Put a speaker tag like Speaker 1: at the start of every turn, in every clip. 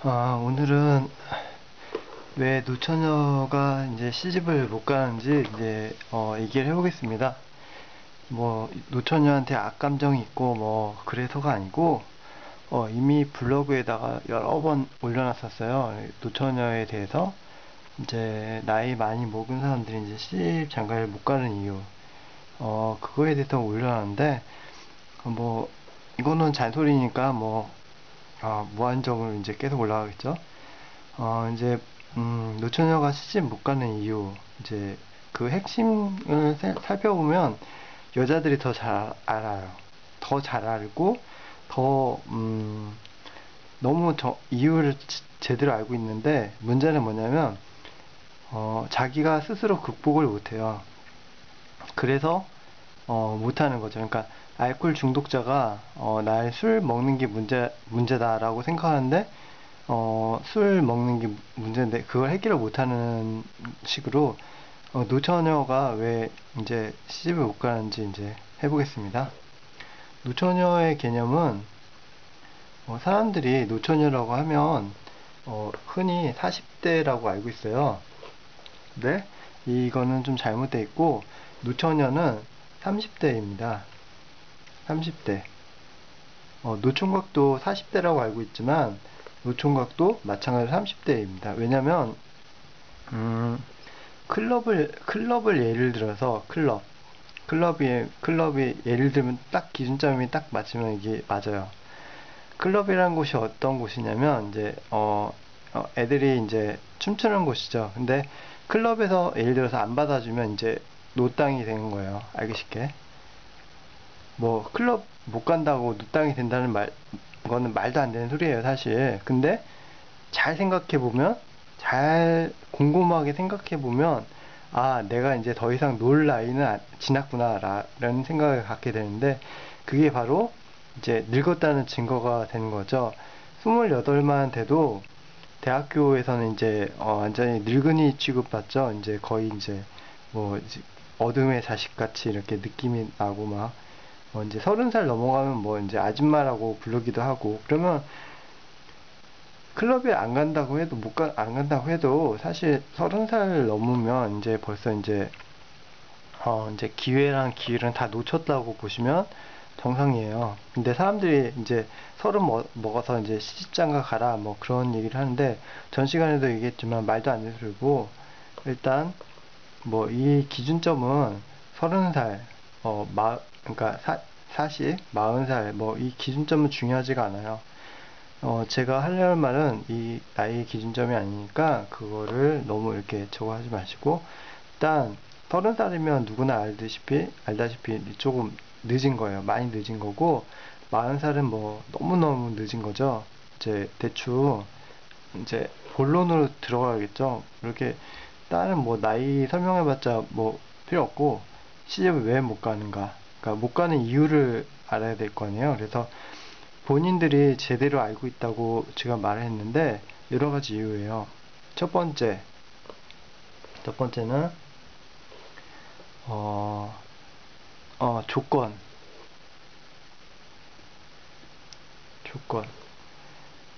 Speaker 1: 오늘은 왜 노처녀가 이제 시집을 못 가는지 이제 얘기를 해보겠습니다. 뭐 노처녀한테 악감정이 있고 뭐 그래서가 아니고 이미 블로그에다가 여러 번 올려놨었어요. 노처녀에 대해서 이제 나이 많이 먹은 사람들이 이제 시집 장가를 못 가는 이유 그거에 대해서 올려놨는데 뭐 이거는 잔소리니까 뭐 무한정으로 이제 계속 올라가겠죠. 이제, 노처녀가 시집 못 가는 이유, 이제, 그 핵심을 살펴보면 여자들이 더 잘 알아요. 더 잘 알고, 더, 너무 이유를 제대로 알고 있는데, 문제는 뭐냐면, 자기가 스스로 극복을 못해요. 그래서, 못하는 거죠. 그러니까, 알코올 중독자가, 날 술 먹는 게 문제다라고 생각하는데, 술 먹는 게 문제인데 그걸 해결을 못하는 식으로 노처녀가 왜 이제 시집을 못 가는지 이제 해보겠습니다. 노처녀의 개념은 사람들이 노처녀라고 하면 흔히 40대라고 알고 있어요. 근데 이거는 좀 잘못되어 있고 노처녀는 30대입니다. 30대. 노총각도 40대라고 알고 있지만 노총각도 마찬가지로 30대입니다. 왜냐면 클럽을 예를 들어서 클럽이 예를 들면 딱 기준점이 딱 맞으면 이게 맞아요. 클럽이라는 곳이 어떤 곳이냐면 이제 애들이 이제 춤추는 곳이죠. 근데 클럽에서 예를 들어서 안 받아주면 이제 노땅이 되는 거예요. 알기 쉽게. 뭐 클럽 못 간다고 노땅이 된다는 거는 말도 안 되는 소리예요, 사실. 근데 잘 생각해보면, 잘 곰곰하게 생각해보면, 내가 이제 더 이상 놀 나이는 지났구나, 라는 생각을 갖게 되는데, 그게 바로 이제 늙었다는 증거가 되는 거죠. 28만 돼도 대학교에서는 이제, 완전히 늙은이 취급받죠. 이제 거의 이제, 이제 어둠의 자식같이 이렇게 느낌이 나고 막, 이제 30살 넘어가면 뭐 이제 아줌마라고 부르기도 하고, 그러면 클럽에 안 간다고 해도 안 간다고 해도 사실 30살 넘으면 이제 벌써 이제 기회랑 다 놓쳤다고 보시면 정상이에요. 근데 사람들이 이제 30 먹어서 이제 시집장가 가라 뭐 그런 얘기를 하는데 전 시간에도 얘기했지만 말도 안 되는 소리고 일단 뭐 이 기준점은 30살 그러니까 40 뭐 이 기준점은 중요하지가 않아요. 제가 하려는 말은 이 나이 기준점이 아니니까 그거를 너무 이렇게 저거 하지 마시고 일단 30살이면 누구나 알다시피 조금 늦은 거예요. 많이 늦은 거고 40살은 뭐 너무너무 늦은 거죠. 이제 대충 이제 본론으로 들어가야겠죠. 이렇게 다른 뭐 나이 설명해봤자 뭐 필요 없고 시집을 왜 못 가는가, 그러니까 못 가는 이유를 알아야 될 거 아니에요. 그래서 본인들이 제대로 알고 있다고 제가 말을 했는데 여러 가지 이유예요. 첫 번째는 어, 조건.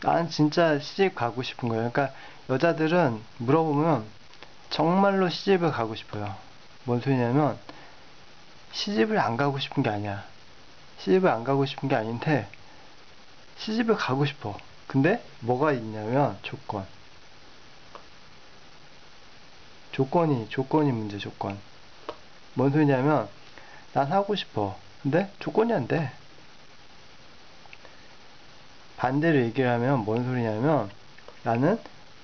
Speaker 1: 난 진짜 시집 가고 싶은 거예요. 그러니까 여자들은 물어보면 정말로 시집을 가고 싶어요. 뭔 소리냐면 시집을 안 가고 싶은 게 아니야. 시집을 안 가고 싶은 게 아닌데 시집을 가고 싶어. 근데 뭐가 있냐면 조건이 문제, 조건. 뭔 소리냐면 난 하고 싶어. 근데 조건이 안 돼. 반대로 얘기를 하면 뭔 소리냐면 나는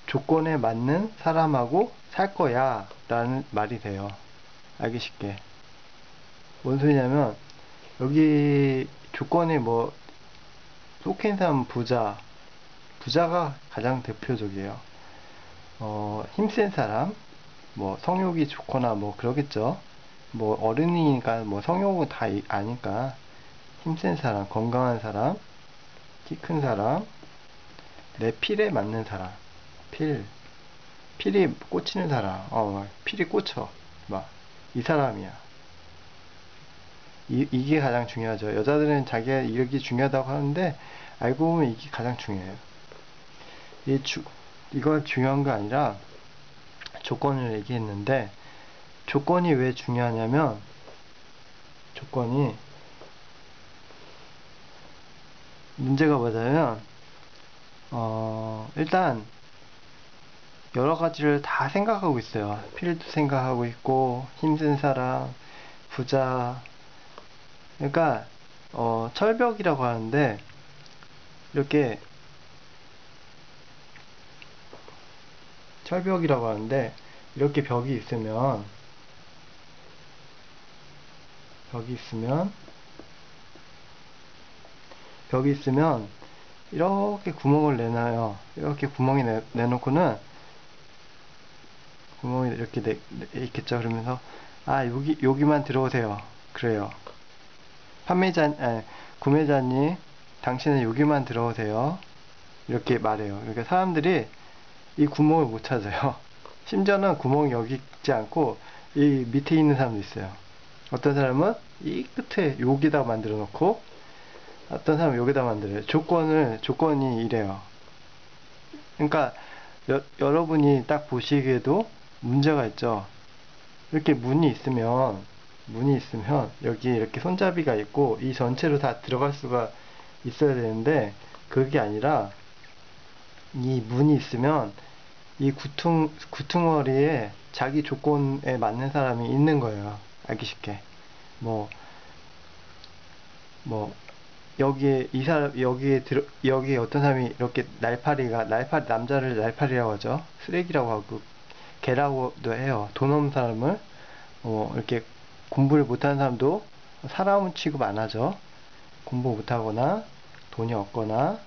Speaker 1: 조건에 맞는 사람하고 살 거야 라는 말이 돼요. 알기 쉽게. 뭔 소리냐면 여기 조건이 뭐 속해 있는 사람 부자가 가장 대표적이에요. 힘센 사람, 뭐 성욕이 좋거나 뭐 그러겠죠. 뭐 어른이니까 뭐 성욕은 다 아니까 힘센 사람, 건강한 사람, 키 큰 사람, 내 필에 맞는 사람, 필이 꽂히는 사람, 필이 꽂혀. 막, 이 사람이야. 이게 가장 중요하죠. 여자들은 자기가 이렇게 중요하다고 하는데, 알고 보면 이게 가장 중요해요. 이건 중요한 거 아니라 조건을 얘기했는데, 조건이 왜 중요하냐면, 조건이 문제가 뭐냐면, 일단 여러 가지를 다 생각하고 있어요. 필드 생각하고 있고, 힘든 사람, 부자. 그러니까 철벽이라고 하는데, 이렇게 철벽이라고 하는데, 이렇게 벽이 있으면 이렇게 구멍을 내놔요. 이렇게 구멍이 내놓고는, 구멍이 이렇게 있겠죠. 그러면서 여기만 들어오세요. 그래요. 구매자님, 당신은 여기만 들어오세요. 이렇게 말해요. 그러니까 사람들이 이 구멍을 못 찾아요. 심지어는 구멍이 여기 있지 않고 이 밑에 있는 사람도 있어요. 어떤 사람은 이 끝에 여기다 만들어 놓고, 어떤 사람은 여기다 만들어요. 조건이 이래요. 그러니까 여러분이 딱 보시기에도 문제가 있죠. 이렇게 문이 있으면 여기 이렇게 손잡이가 있고 이 전체로 다 들어갈 수가 있어야 되는데, 그게 아니라 이 문이 있으면 이 구퉁머리에 자기 조건에 맞는 사람이 있는 거예요. 알기 쉽게. 뭐 여기에 어떤 사람이 이렇게 남자를 날파리라고 하죠. 쓰레기라고 하고, 개라고도 해요. 돈 없는 사람을, 이렇게 공부를 못하는 사람도 사람은 취급 안 하죠. 공부 못하거나, 돈이 없거나,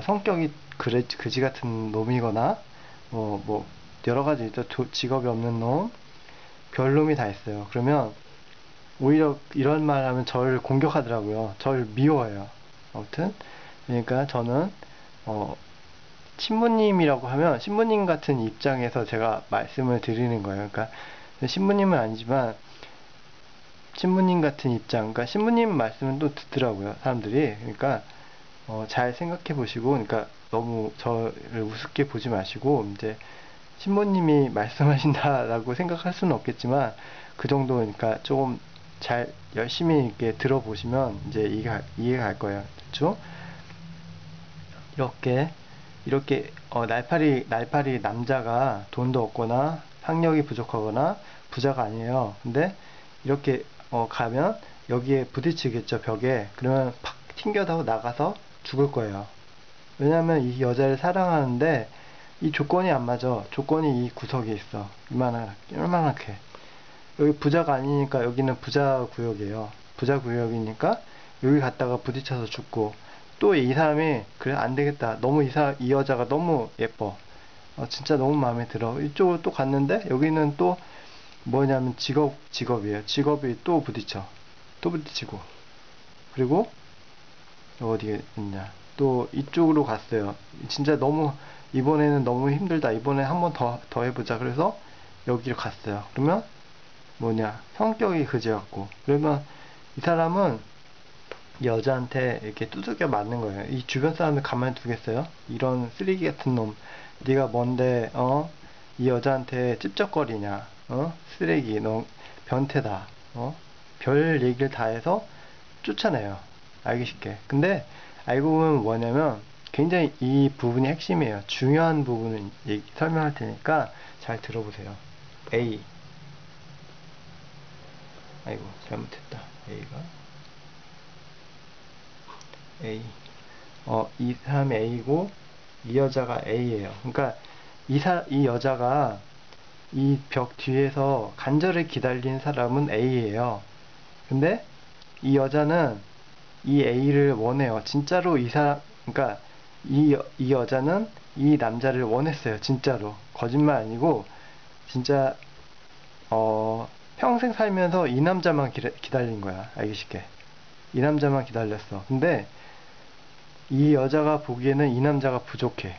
Speaker 1: 성격이 그지 같은 놈이거나, 여러 가지 있죠. 직업이 없는 놈, 별놈이 다 있어요. 그러면, 오히려 이런 말 하면 저를 공격하더라고요. 저를 미워해요. 아무튼, 그러니까 저는, 신부님이라고 하면, 신부님 같은 입장에서 제가 말씀을 드리는 거예요. 그러니까, 신부님은 아니지만, 신부님 같은 입장, 그러니까 신부님 말씀은 또 듣더라고요, 사람들이. 그러니까, 잘 생각해 보시고, 그러니까 너무 저를 우습게 보지 마시고, 이제, 신부님이 말씀하신다라고 생각할 수는 없겠지만, 그 정도, 그러니까 조금 열심히 이렇게 들어보시면 이제 이해가 갈 거예요. 그렇죠? 이렇게 날파리 남자가 돈도 없거나 학력이 부족하거나 부자가 아니에요. 근데 이렇게 가면 여기에 부딪히겠죠, 벽에. 그러면 팍 튕겨다고 나가서 죽을 거예요. 왜냐면 이 여자를 사랑하는데 이 조건이 안 맞아. 조건이 이 구석에 있어. 이만하게. 여기 부자가 아니니까 여기는 부자 구역이에요. 부자 구역이니까 여기 갔다가 부딪혀서 죽고, 또 이 사람이 그래 안 되겠다. 너무 이 여자가 너무 예뻐. 진짜 너무 마음에 들어. 이쪽으로 또 갔는데 여기는 또 뭐냐면 직업이에요. 직업이 또 부딪히고. 그리고 어디에 있냐. 또 이쪽으로 갔어요. 진짜 이번에는 너무 힘들다. 이번에 한 번 더 해보자. 그래서 여기로 갔어요. 그러면 성격이 그지 같고, 그러면 이 사람은 여자한테 이렇게 두들겨 맞는 거예요. 이 주변 사람들 가만히 두겠어요? 이런 쓰레기 같은 놈, 네가 뭔데 이 여자한테 찝쩍거리냐, 쓰레기, 너 변태다, 별 얘기를 다 해서 쫓아내요. 알기 쉽게. 근데 알고 보면 뭐냐면 굉장히 이 부분이 핵심이에요. 중요한 부분을 설명할 테니까 잘 들어보세요. 아이고 잘못했다. 이 사람이 A고 이 여자가 A예요. 그러니까 이 여자가 이 벽 뒤에서 간절히 기다린 사람은 A예요. 근데 이 여자는 이 A를 원해요. 진짜로 그러니까 이 여자는 이 남자를 원했어요. 진짜로. 거짓말 아니고 진짜 평생 살면서 이 남자만 기다린 거야. 알기 쉽게. 이 남자만 기다렸어. 근데 이 여자가 보기에는 이 남자가 부족해.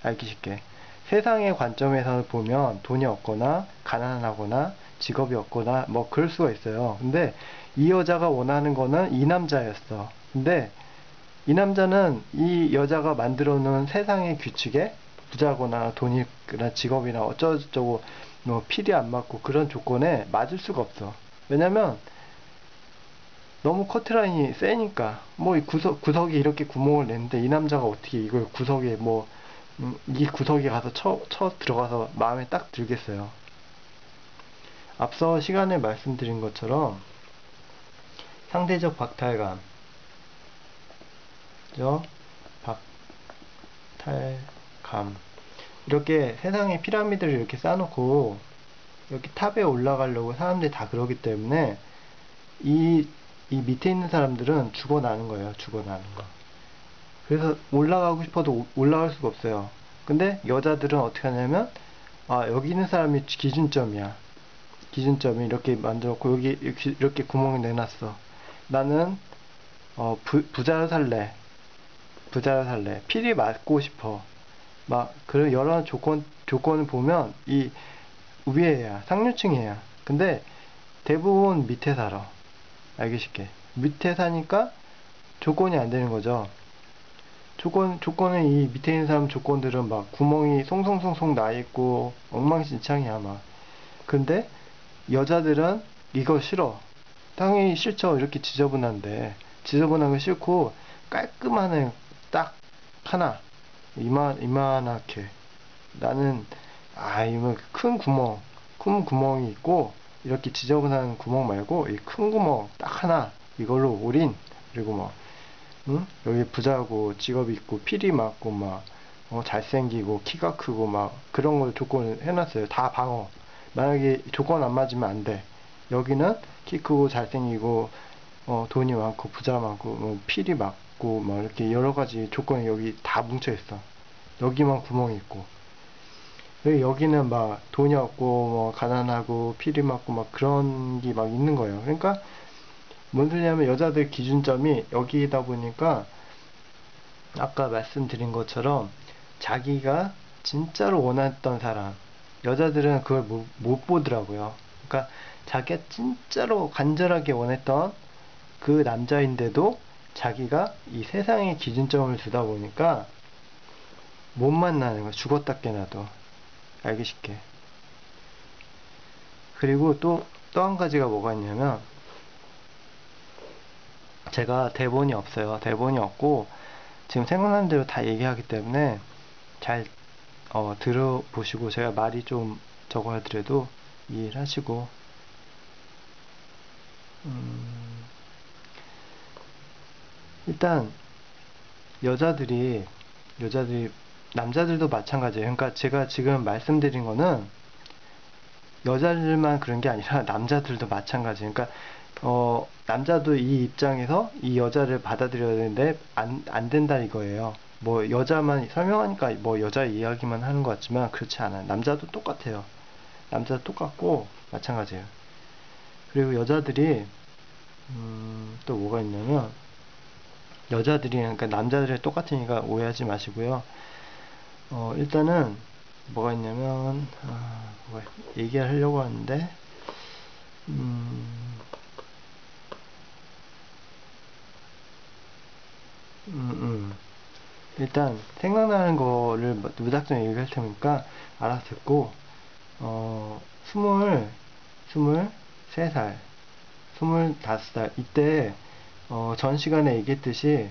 Speaker 1: 알기 쉽게. 세상의 관점에서 보면 돈이 없거나 가난하거나 직업이 없거나 뭐 그럴 수가 있어요. 근데 이 여자가 원하는 거는 이 남자였어. 근데 이 남자는 이 여자가 만들어 놓은 세상의 규칙에 부자거나 돈이나 직업이나 어쩌고저쩌고 뭐 필이 안 맞고 그런 조건에 맞을 수가 없어. 왜냐면 너무 커트라인이 세니까. 뭐 이 구석에 이렇게 구멍을 냈는데 이 남자가 어떻게 이걸 구석에 뭐 이 구석에 가서 쳐 들어가서 마음에 딱 들겠어요. 앞서 시간에 말씀드린 것처럼 상대적 박탈감, 죠? 박탈감. 이렇게 세상에 피라미드를 이렇게 쌓아놓고 여기 탑에 올라가려고 사람들이 다 그러기 때문에 이 밑에 있는 사람들은 죽어나는 거예요. 죽어나는 거. 그래서 올라가고 싶어도 올라갈 수가 없어요. 근데 여자들은 어떻게 하냐면, 아, 여기 있는 사람이 기준점이야. 기준점이 이렇게 만들었고, 여기 이렇게 구멍을 내놨어. 나는, 부자로 살래. 부자로 살래. 필이 맞고 싶어. 막, 그런 여러 조건을 보면, 이 위에야. 상류층이야. 근데, 대부분 밑에 살아. 알기 쉽게. 밑에 사니까 조건이 안 되는 거죠. 조건은 이 밑에 있는 사람 조건들은 막 구멍이 송송송송 나 있고 엉망진창이야, 막. 근데 여자들은 이거 싫어. 당연히 싫죠. 이렇게 지저분한데. 지저분한 거 싫고 깔끔한 애 딱 하나. 이만하게. 나는, 이거 큰 구멍이 있고, 이렇게 지저분한 구멍 말고, 이 큰 구멍 딱 하나. 이걸로 올인. 그리고 뭐, 응? 여기 부자고, 직업 있고, 필이 맞고, 막, 잘생기고, 키가 크고, 막, 그런 걸 조건을 해놨어요. 다 방어. 만약에 조건 안 맞으면 안 돼. 여기는 키 크고, 잘생기고, 돈이 많고, 부자 많고, 필이 맞고, 막, 이렇게 여러 가지 조건이 여기 다 뭉쳐있어. 여기만 구멍이 있고. 여기는 막 돈이 없고 뭐 가난하고 피리 맞고 막 그런 게 막 있는 거예요. 그러니까 뭔 소리냐면 여자들 기준점이 여기다 보니까 아까 말씀드린 것처럼 자기가 진짜로 원했던 사람, 여자들은 그걸 못 보더라고요. 그러니까 자기가 진짜로 간절하게 원했던 그 남자인데도 자기가 이 세상의 기준점을 두다 보니까 못 만나는 거야. 죽었다 깨나도. 알기 쉽게. 그리고 또 한 가지가 뭐가 있냐면, 제가 대본이 없어요. 대본이 없고, 지금 생각나는 대로 다 얘기하기 때문에 잘, 들어보시고, 제가 말이 좀 적어 해드려도 이해를 하시고, 일단, 여자들이, 남자들도 마찬가지예요. 그러니까 제가 지금 말씀드린 거는 여자들만 그런 게 아니라 남자들도 마찬가지예요. 그러니까 남자도 이 입장에서 이 여자를 받아들여야 되는데 안 된다 이거예요. 뭐 여자만 설명하니까 뭐 여자 이야기만 하는 것 같지만 그렇지 않아요. 남자도 똑같아요. 남자도 똑같고 마찬가지예요. 그리고 여자들이 또 뭐가 있냐면, 여자들이 그러니까 남자들이 똑같으니까 오해하지 마시고요. 일단은 뭐가 있냐면, 얘기를 하려고 하는데, 일단 생각나는 거를 무작정 얘기할 테니까 알아서 듣고, 스물, 23살, 25살, 이때, 전 시간에 얘기했듯이,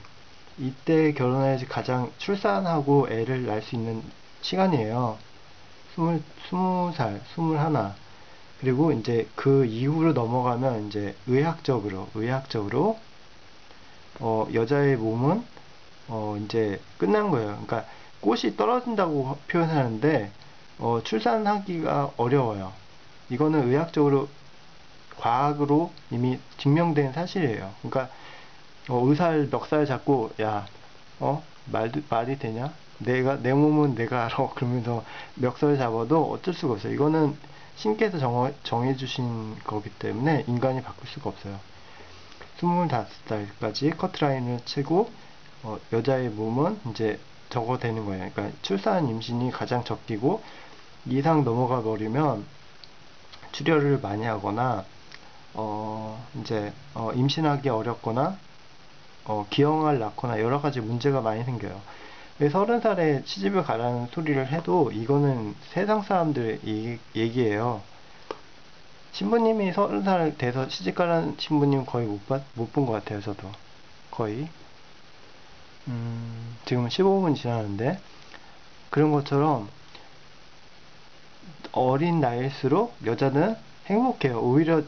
Speaker 1: 이때 결혼해야지 가장 출산하고 애를 낳을 수 있는 시간이에요. 20살, 21. 그리고 이제 그 이후로 넘어가면 이제 의학적으로, 여자의 몸은, 이제 끝난 거예요. 그러니까 꽃이 떨어진다고 표현하는데, 출산하기가 어려워요. 이거는 의학적으로, 과학으로 이미 증명된 사실이에요. 그러니까, 의사를 멱살 잡고, 야, 말이 되냐? 내 몸은 내가 알아. 그러면서 멱살 잡아도 어쩔 수가 없어요. 이거는 신께서 정해주신 거기 때문에 인간이 바꿀 수가 없어요. 25살까지 커트라인을 치고, 여자의 몸은 이제 저거 되는 거예요. 그러니까 출산 임신이 가장 적기고, 이상 넘어가 버리면 출혈을 많이 하거나, 이제, 임신하기 어렵거나, 기형을 낳거나 여러 가지 문제가 많이 생겨요. 왜 30살에 시집을 가라는 소리를 해도 이거는 세상 사람들 얘기예요. 신부님이 30살 돼서 시집 가라는 신부님 거의 못 본 것 같아요, 저도. 거의. 지금 15분 지났는데, 그런 것처럼 어린 나이일수록 여자는 행복해요. 오히려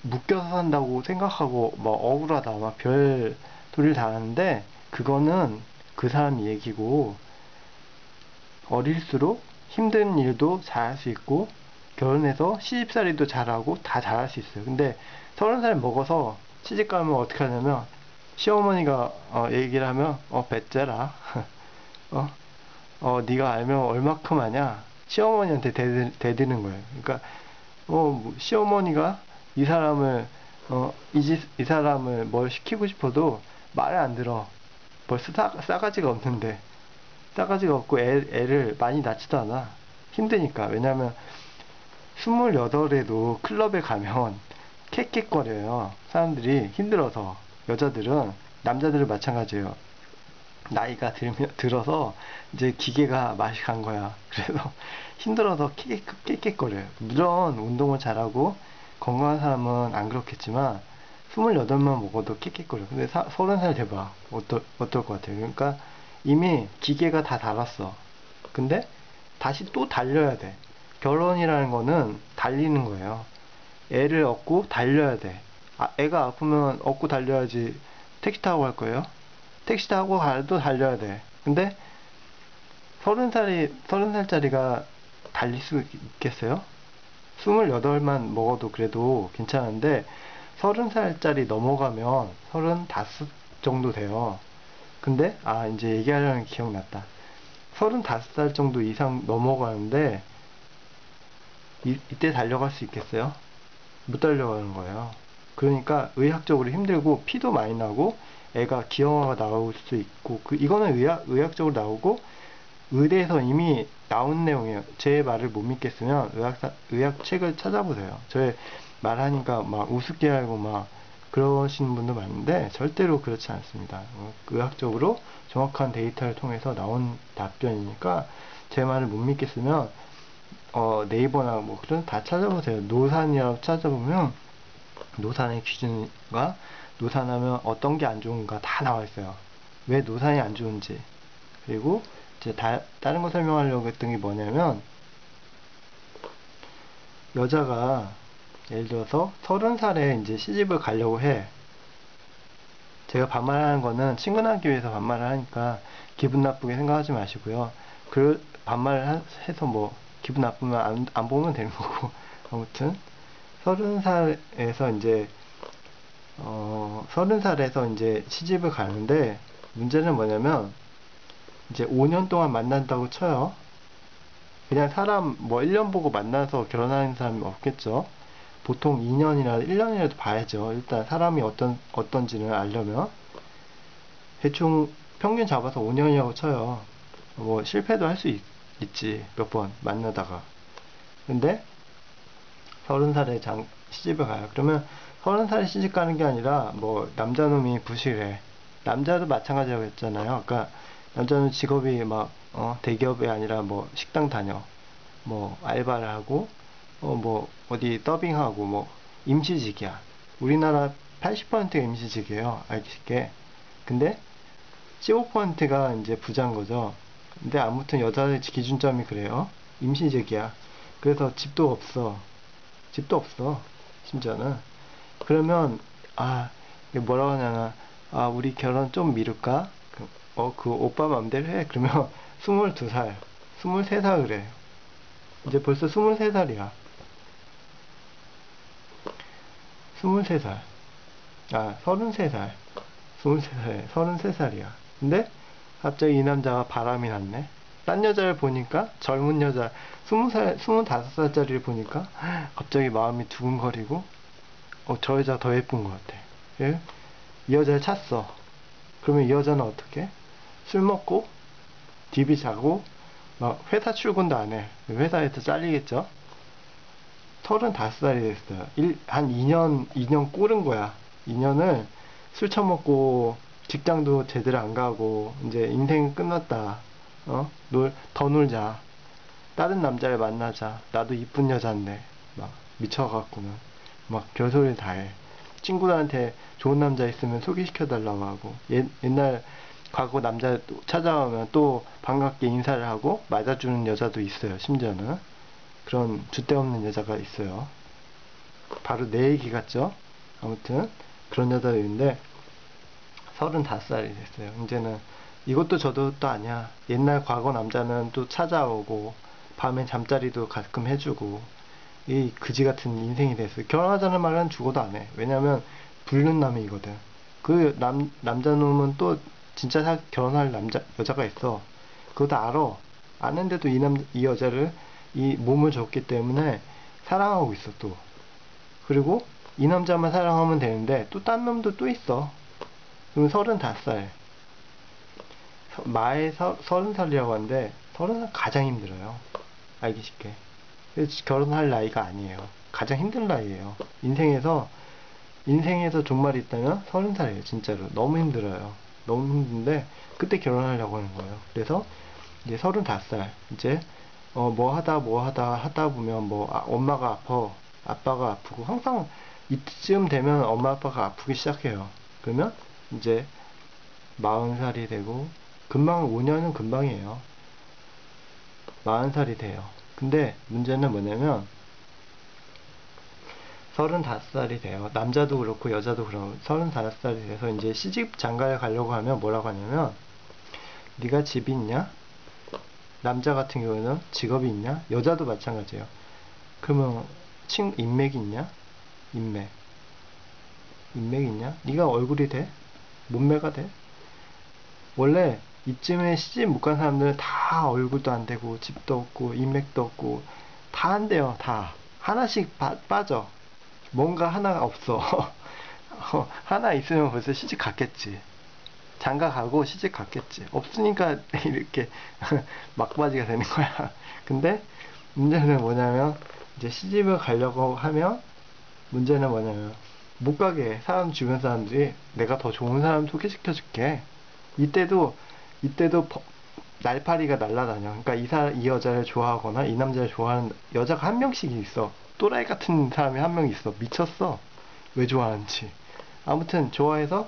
Speaker 1: 묶여서 산다고 생각하고 막 억울하다 막 별 소리를 다 하는데 그거는 그 사람 얘기고, 어릴수록 힘든 일도 잘할 수 있고 결혼해서 시집살이도 잘하고 다 잘할 수 있어요. 근데 30살 먹어서 시집 가면 어떻게 하냐면 시어머니가 얘기를 하면 배째라 어? 네가 알면 얼마큼 하냐 시어머니한테 대드는 거예요. 그러니까 뭐 시어머니가 이 사람을 이 사람을 뭘 시키고 싶어도 말을 안 들어. 벌써 싸가지가 없는데, 싸가지가 없고 애를 많이 낳지도 않아. 힘드니까. 왜냐면 28에도 클럽에 가면 캑캑거려요. 사람들이 힘들어서. 여자들은, 남자들은 마찬가지예요. 나이가 들어서 이제 기계가 맛이 간 거야. 그래서 힘들어서 깨깨거려요. 물론 운동을 잘하고 건강한 사람은 안 그렇겠지만 28만 먹어도 깨깨거려. 근데 30살 돼봐. 어떨 것 같아요? 그러니까 이미 기계가 다 달았어. 근데 다시 또 달려야 돼. 결혼이라는 거는 달리는 거예요. 애를 얻고 달려야 돼. 애가 아프면 얻고 달려야지. 택시 타고 갈 거예요? 택시 타고 가도 달려야 돼. 근데 30살짜리가 달릴 수 있겠어요? 28만 먹어도 그래도 괜찮은데 30살짜리 넘어가면 35 정도 돼요. 근데 이제 얘기하려는 게 기억났다. 35살 정도 이상 넘어가는데 이때 달려갈 수 있겠어요? 못 달려가는 거예요. 그러니까 의학적으로 힘들고 피도 많이 나고 애가 기형아가 나올 수 있고 이거는 의학적으로 나오고 의대에서 이미 나온 내용이에요. 제 말을 못 믿겠으면 의학책을 찾아보세요. 저의 말하니까 막 우습게 알고 막 그러시는 분도 많은데 절대로 그렇지 않습니다. 의학적으로 정확한 데이터를 통해서 나온 답변이니까 제 말을 못 믿겠으면 네이버나 뭐 그런 다 찾아보세요. 노산이라고 찾아보면 노산의 기준과 노산하면 어떤 게 안 좋은가 다 나와 있어요. 왜 노산이 안 좋은지. 그리고 이제 다른 거 설명하려고 했던 게 뭐냐면, 여자가 예를 들어서 30살에 이제 시집을 가려고 해. 제가 반말하는 거는 친근하기 위해서 반말을 하니까 기분 나쁘게 생각하지 마시고요. 반말을 해서 뭐 기분 나쁘면 안 보면 되는 거고. 아무튼 30살에서 이제 30살에서 이제 시집을 가는데, 문제는 뭐냐면 이제 5년 동안 만난다고 쳐요. 그냥 사람 뭐 1년 보고 만나서 결혼하는 사람이 없겠죠. 보통 2년이나 1년이라도 봐야죠. 일단 사람이 어떤지를 알려면. 대충 평균 잡아서 5년이라고 쳐요. 뭐 실패도 할 수 있지. 몇 번 만나다가. 근데 30살에 시집을 가요. 그러면 30살에 시집 가는 게 아니라 뭐 남자놈이 부실해. 남자도 마찬가지라고 했잖아요. 아까 남자는 직업이 막 대기업이 아니라 뭐 식당 다녀, 뭐 알바를 하고 뭐 어디 더빙하고 뭐 임시직이야. 우리나라 80%가 임시직이에요. 알기 쉽게. 근데 15%가 이제 부자인 거죠. 근데 아무튼 여자의 기준점이 그래요. 임시직이야. 그래서 집도 없어. 집도 없어. 심지어는. 그러면 이게 뭐라고 하냐면 우리 결혼 좀 미룰까? 그 오빠 맘대로 해. 그러면 22살, 23살 그래. 이제 벌써 23살이야. 23살. 33살. 23살, 33살이야. 근데 갑자기 이 남자가 바람이 났네. 딴 여자를 보니까 젊은 여자 20살, 25살짜리를 보니까 갑자기 마음이 두근거리고 저 여자 더 예쁜 것 같아. 예? 이 여자를 찾어. 그러면 이 여자는 어떻게? 술 먹고 디비 자고 막 회사 출근도 안 해. 회사에서 잘리겠죠? 35살이 됐어요. 한 2년 꼬른 거야. 2년을 술 처먹고 직장도 제대로 안 가고 이제 인생 끝났다. 더 놀자. 다른 남자를 만나자. 나도 이쁜 여잔데. 막, 미쳐갖고는. 막, 별소리를 다 해. 친구들한테 좋은 남자 있으면 소개시켜달라고 하고. 옛날, 과거 남자 찾아오면 또 반갑게 인사를 하고, 맞아주는 여자도 있어요, 심지어는. 그런 줏대없는 여자가 있어요. 바로 내 얘기 같죠? 아무튼, 그런 여자도 있는데, 35살이 됐어요. 이제는 이것도 저도 또 아니야. 옛날 과거 남자는 또 찾아오고 밤에 잠자리도 가끔 해주고 이 그지 같은 인생이 됐어요. 결혼하자는 말은 죽어도 안 해. 왜냐면 불륜남이거든. 그 남자놈은 또 진짜 결혼할 여자가 있어. 그거 다 알아. 아는데도 이 여자를 이 몸을 줬기 때문에 사랑하고 있어 또. 그리고 이 남자만 사랑하면 되는데 또 딴 놈도 또 있어. 그럼 35살. 마에 30살이라고 하는데 30살 가장 힘들어요. 알기 쉽게. 결혼할 나이가 아니에요. 가장 힘든 나이에요. 인생에서 종말이 있다면 30살이에요. 진짜로. 너무 힘들어요. 너무 힘든데 그때 결혼하려고 하는 거예요. 그래서 이제 35살. 이제 뭐 하다 보면 엄마가 아파. 아빠가 아프고 항상 이쯤 되면 엄마 아빠가 아프기 시작해요. 그러면 이제 40살이 되고 금방 5년은 금방이에요. 40살이 돼요. 근데 문제는 뭐냐면 35살이 돼요. 남자도 그렇고 여자도 그렇고 35살이 돼서 이제 시집 장가를 가려고 하면 뭐라고 하냐면 네가 집이 있냐? 남자 같은 경우는 직업이 있냐? 여자도 마찬가지예요. 그러면 인맥이 있냐? 인맥 있냐? 네가 얼굴이 돼? 몸매가 돼? 원래 이쯤에 시집 못 간 사람들은 다 얼굴도 안 되고 집도 없고 인맥도 없고 다 안 돼요. 다 하나씩 빠져. 뭔가 하나가 없어. 하나 있으면 벌써 시집 갔겠지. 장가 가고 시집 갔겠지. 없으니까 이렇게 막바지가 되는 거야. 근데 문제는 뭐냐면 이제 시집을 가려고 하면 문제는 뭐냐면 못 가게 해. 주변 사람들이 내가 더 좋은 사람 소개시켜 줄게. 이때도 날파리가 날아다녀. 그러니까 이 여자를 좋아하거나 이 남자를 좋아하는 여자가 한 명씩 있어. 또라이 같은 사람이 한 명 있어. 미쳤어. 왜 좋아하는지. 아무튼 좋아해서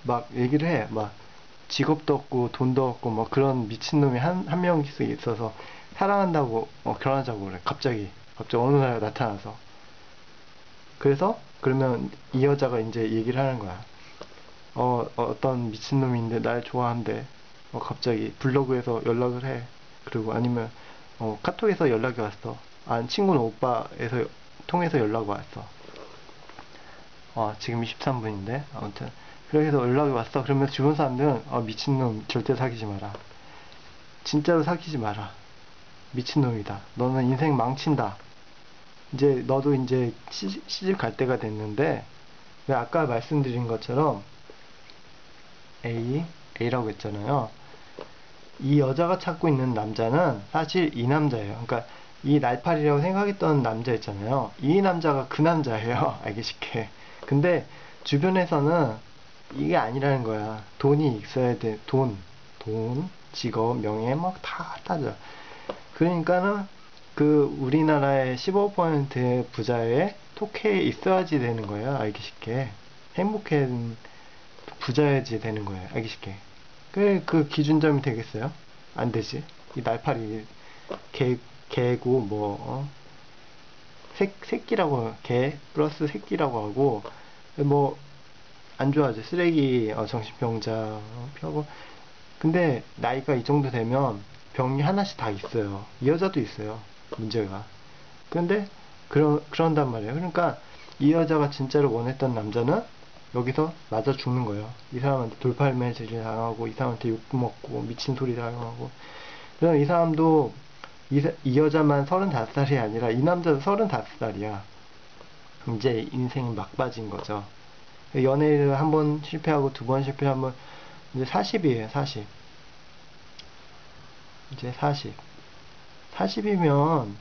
Speaker 1: 막 얘기를 해. 막 직업도 없고 돈도 없고 뭐 그런 미친놈이 한 명씩 있어서 사랑한다고 결혼하자고 그래. 갑자기 어느 날 나타나서. 그래서 그러면 이 여자가 이제 얘기를 하는 거야. 어떤 미친놈인데 날 좋아한대. 갑자기 블로그에서 연락을 해. 그리고 아니면 카톡에서 연락이 왔어. 친구는 오빠에서 통해서 연락이 왔어. 지금 23분인데 아무튼 그래서 연락이 왔어. 그러면 주변 사람들은 미친놈 절대 사귀지 마라. 진짜로 사귀지 마라. 미친놈이다. 너는 인생 망친다. 이제 너도 이제 시집 갈 때가 됐는데 왜 아까 말씀드린 것처럼 A라고 했잖아요. 이 여자가 찾고 있는 남자는 사실 이 남자예요. 그러니까 이 날파리라고 생각했던 남자 있잖아요. 이 남자가 그 남자예요. 알기 쉽게. 근데 주변에서는 이게 아니라는 거야. 돈이 있어야 돼. 돈, 직업, 명예 막 다 따져. 그러니까는 그 우리나라의 15% 부자의 톡에 있어야지 되는 거예요. 알기 쉽게. 행복해 부자야지 되는 거예요. 알기 쉽게. 그 기준점이 되겠어요? 안 되지. 이 날파리 개고 새끼라고 개 플러스 새끼라고 하고 안 좋아하지. 쓰레기 정신병자 펴고. 근데 나이가 이 정도 되면 병이 하나씩 다 있어요. 이 여자도 있어요. 문제가. 근데 그런단 말이에요. 그러니까 이 여자가 진짜로 원했던 남자는 여기서 맞아 죽는 거예요. 이 사람한테 돌팔매질을 당하고 이 사람한테 욕먹고 미친 소리 당하고. 그럼 이 사람도 이 여자만 35살이 아니라 이 남자도 35살이야. 이제 인생이 막빠진 거죠. 연애를 한 번 실패하고 두 번 실패하면 이제 40이에요. 40. 이제 40. 40이면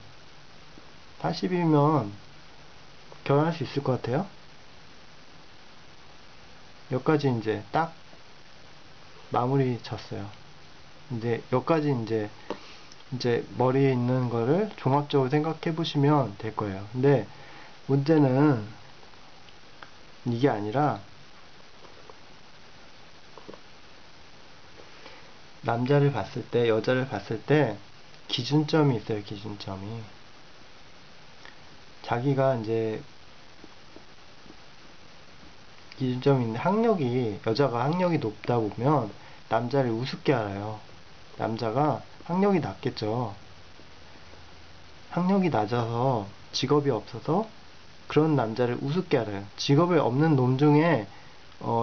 Speaker 1: 결혼할 수 있을 것 같아요? 여기까지 이제 딱 마무리 쳤어요. 이제 여기까지 이제 머리에 있는 거를 종합적으로 생각해 보시면 될 거예요. 근데 문제는 이게 아니라 남자를 봤을 때, 여자를 봤을 때 기준점이 있어요. 기준점이. 자기가 이제 기준점이 있는데, 여자가 학력이 높다 보면 남자를 우습게 알아요. 남자가 학력이 낮겠죠. 학력이 낮아서 직업이 없어서 그런 남자를 우습게 알아요. 직업이 없는 놈 중에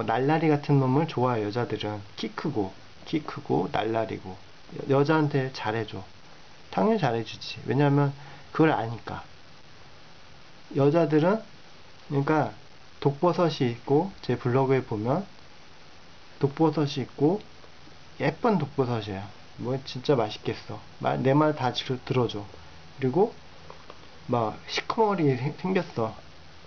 Speaker 1: 날라리 같은 놈을 좋아해요. 여자들은 키 크고 날라리고 여자한테 잘해줘. 당연히 잘해주지. 왜냐면 그걸 아니까. 여자들은 그러니까 독버섯이 있고, 제 블로그에 보면 독버섯이 있고 예쁜 독버섯이에요. 뭐 진짜 맛있겠어. 내 말 다 들어줘. 그리고 막 시커머리 생겼어.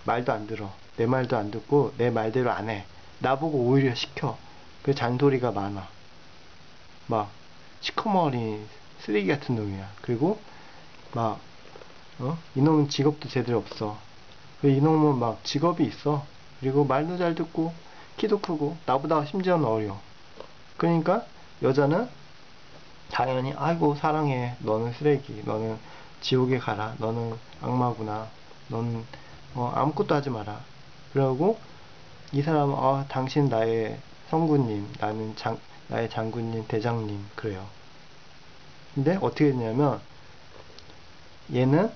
Speaker 1: 말도 안 들어. 내 말도 안 듣고 내 말대로 안 해. 나보고 오히려 시켜. 그 잔소리가 많아. 막 시커머리 쓰레기 같은 놈이야. 그리고 막 이놈은 직업도 제대로 없어. 이놈은 막 직업이 있어. 그리고 말도 잘 듣고 키도 크고 나보다 심지어는 어려. 그러니까 여자는 당연히 아이고 사랑해. 너는 쓰레기. 너는 지옥에 가라. 너는 악마구나. 너는 아무것도 하지 마라. 그러고 이 사람은 당신 나의 성구님, 나의 장군님, 대장님 그래요. 근데 어떻게 됐냐면 얘는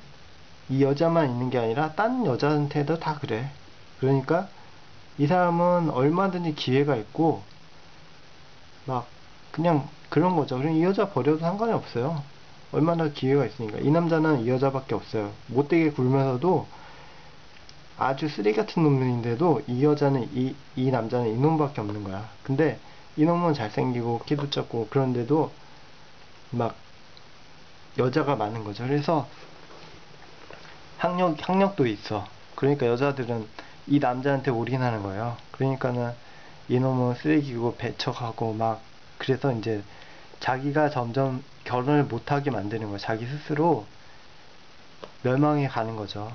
Speaker 1: 이 여자만 있는 게 아니라 딴 여자한테도 다 그래. 그러니까 이 사람은 얼마든지 기회가 있고 막 그냥 그런 거죠. 그럼 이 여자 버려도 상관이 없어요. 얼마나 기회가 있으니까. 이 남자는 이 여자밖에 없어요. 못되게 굴면서도 아주 쓰레기 같은 놈인데도 이 여자는 이 남자는 이놈밖에 없는 거야. 근데 이놈은 잘생기고 키도 작고 그런데도 막 여자가 많은 거죠. 그래서 학력도 있어. 그러니까 여자들은 이 남자한테 올인하는 거예요. 그러니까는 이놈은 쓰레기고 배척하고 막 그래서 이제 자기가 점점 결혼을 못하게 만드는 거예요. 자기 스스로 멸망해 가는 거죠.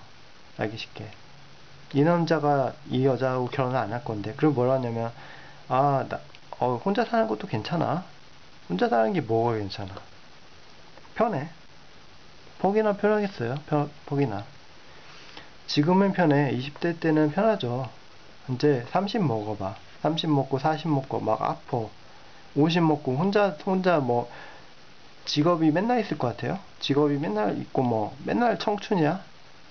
Speaker 1: 알기 쉽게. 이 남자가 이 여자하고 결혼을 안 할 건데, 그리고 뭐라 하냐면, 혼자 사는 것도 괜찮아. 혼자 사는 게 뭐가 괜찮아. 편해. 퍽이나 편하겠어요. 퍽이나. 지금은 편해. 20대 때는 편하죠. 이제 30 먹어봐. 30 먹고 40 먹고 막 아파. 50 먹고 혼자 뭐 직업이 맨날 있을 것 같아요. 직업이 맨날 있고 뭐 맨날 청춘이야.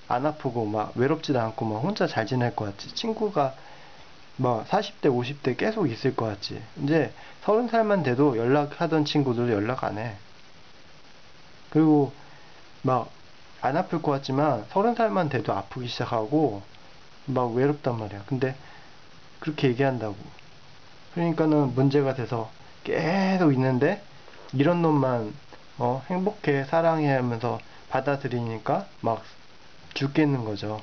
Speaker 1: 안 아프고 막 외롭지도 않고 막 혼자 잘 지낼 것 같지. 친구가 뭐 40대 50대 계속 있을 것 같지. 이제 30살만 돼도 연락하던 친구들도 연락 안 해. 그리고 막 안 아플 것 같지만 30살만 돼도 아프기 시작하고 막 외롭단 말이야. 근데 그렇게 얘기한다고. 그러니까는 문제가 돼서 계속 있는데 이런 놈만 행복해 사랑해 하면서 받아들이니까 막 죽겠는 거죠.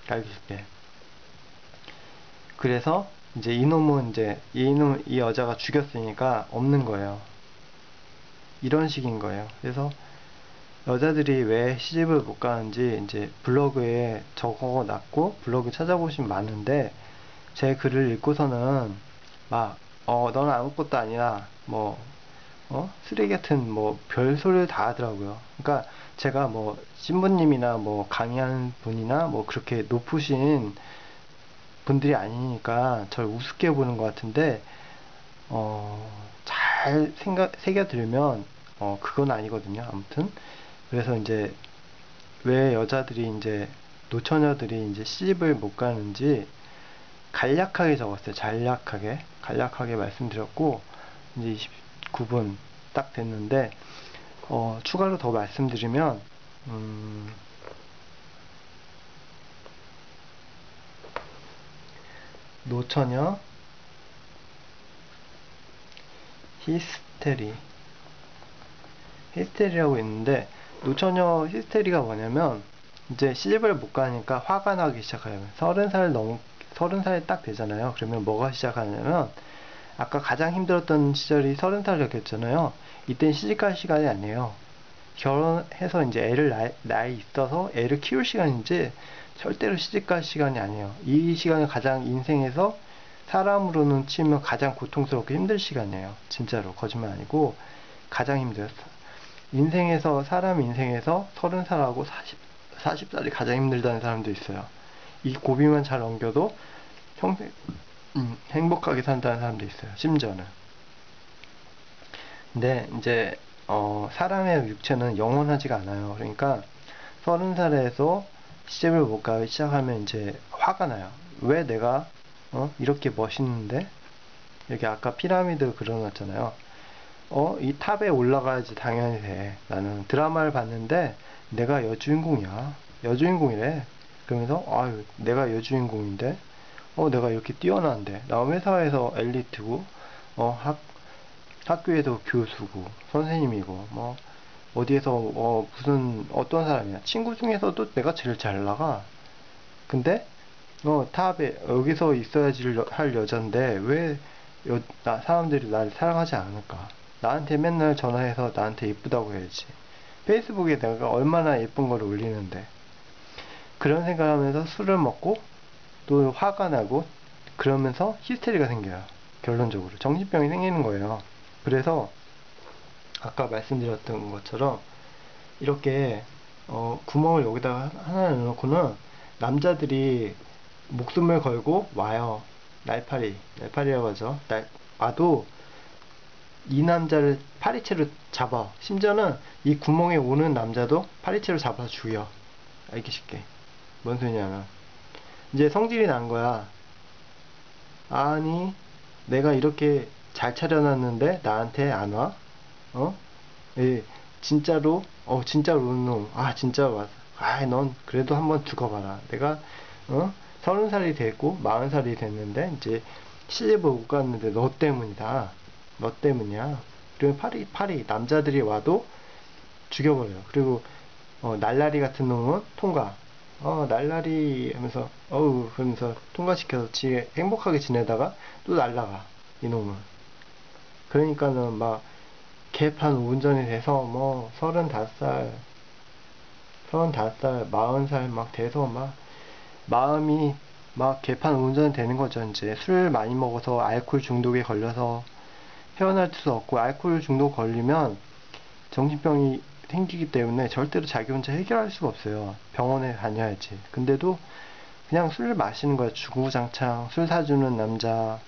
Speaker 1: 알기 쉽게. 그래서 이제 이놈은 이제 이 여자가 죽였으니까 없는 거예요. 이런 식인 거예요. 그래서 여자들이 왜 시집을 못 가는지 이제 블로그에 적어 놨고 블로그 찾아보시면 많은데 제 글을 읽고서는 막 너는 아무것도 아니야 뭐 쓰레기 같은 뭐 별소리를 다 하더라고요. 그러니까 제가 뭐 신부님이나 뭐 강의하는 분이나 뭐 그렇게 높으신 분들이 아니니까 저를 우습게 보는 것 같은데 잘 새겨들면 그건 아니거든요. 아무튼 그래서 이제 왜 여자들이 이제 노처녀들이 이제 시집을 못 가는지 간략하게 적었어요. 간략하게 말씀드렸고 이제 29분 딱 됐는데 추가로 더 말씀드리면 노처녀 히스테리라고 있는데 노처녀 히스테리가 뭐냐면 이제 시집을 못 가니까 화가 나기 시작해요. 30살 딱 되잖아요. 그러면 뭐가 시작하냐면 아까 가장 힘들었던 시절이 30살이었잖아요. 이때는 시집갈 시간이 아니에요. 결혼해서 이제 애를 낳이 있어서 애를 키울 시간인지 절대로 시집갈 시간이 아니에요. 이 시간이 가장 인생에서 사람으로는 치면 가장 고통스럽고 힘들 시간이에요. 진짜로 거짓말 아니고 가장 힘들었어. 사람 인생에서 30살하고 40살이 가장 힘들다는 사람도 있어요. 이 고비만 잘 넘겨도 평생 행복하게 산다는 사람도 있어요. 심지어는. 근데 이제 사람의 육체는 영원하지가 않아요. 그러니까 30살에서 시집을 못 가기 시작하면 이제 화가 나요. 왜 내가 이렇게 멋있는데 여기 아까 피라미드 그려놨잖아요. 이 탑에 올라가야지 당연히 돼. 나는 드라마를 봤는데 내가 여주인공이야. 여주인공이래. 그러면서 아유 내가 여주인공인데 내가 이렇게 뛰어난데 나 회사에서 엘리트고 학교에도 교수고 선생님이고 뭐 어디에서 무슨 어떤 사람이야 친구 중에서도 내가 제일 잘 나가. 근데 탑에 여기서 있어야지 할 여잔데 왜 사람들이 나를 사랑하지 않을까. 나한테 맨날 전화해서 나한테 예쁘다고 해야지. 페이스북에 내가 얼마나 예쁜 걸 올리는데. 그런 생각하면서 술을 먹고 또 화가 나고 그러면서 히스테리가 생겨요. 결론적으로 정신병이 생기는 거예요. 그래서 아까 말씀드렸던 것처럼 이렇게 구멍을 여기다가 하나 넣어놓고는 남자들이 목숨을 걸고 와요. 날파리라고 하죠. 와도 이 남자를 파리채로 잡아. 심지어는 이 구멍에 오는 남자도 파리채로 잡아서 죽여. 알기 쉽게. 뭔 소리냐면 이제 성질이 난 거야. 아니 내가 이렇게 잘 차려놨는데 나한테 안 와? 예, 진짜로 우는 놈. 진짜 왔어. 넌 그래도 한번 두고 봐라. 내가 30살이 됐고 40살이 됐는데 이제 시집을 못 갔는데 너 때문이다. 너 때문이야. 그리고 파리 남자들이 와도 죽여버려요. 그리고 날라리 같은 놈은 통과. 날라리 하면서 그러면서 통과시켜서 행복하게 지내다가 또 날라가 이놈은. 그러니까는 막 개판 운전이 돼서 뭐 35살 40살 막 돼서 막 마음이 막 개판 운전이 되는 거죠. 이제 술 많이 먹어서 알코올 중독에 걸려서 헤어날 수 없고, 알코올 중독 걸리면 정신병이 생기기 때문에 절대로 자기 혼자 해결할 수가 없어요. 병원에 다녀야지. 근데도 그냥 술을 마시는 거야. 주구장창 술 사주는 남자,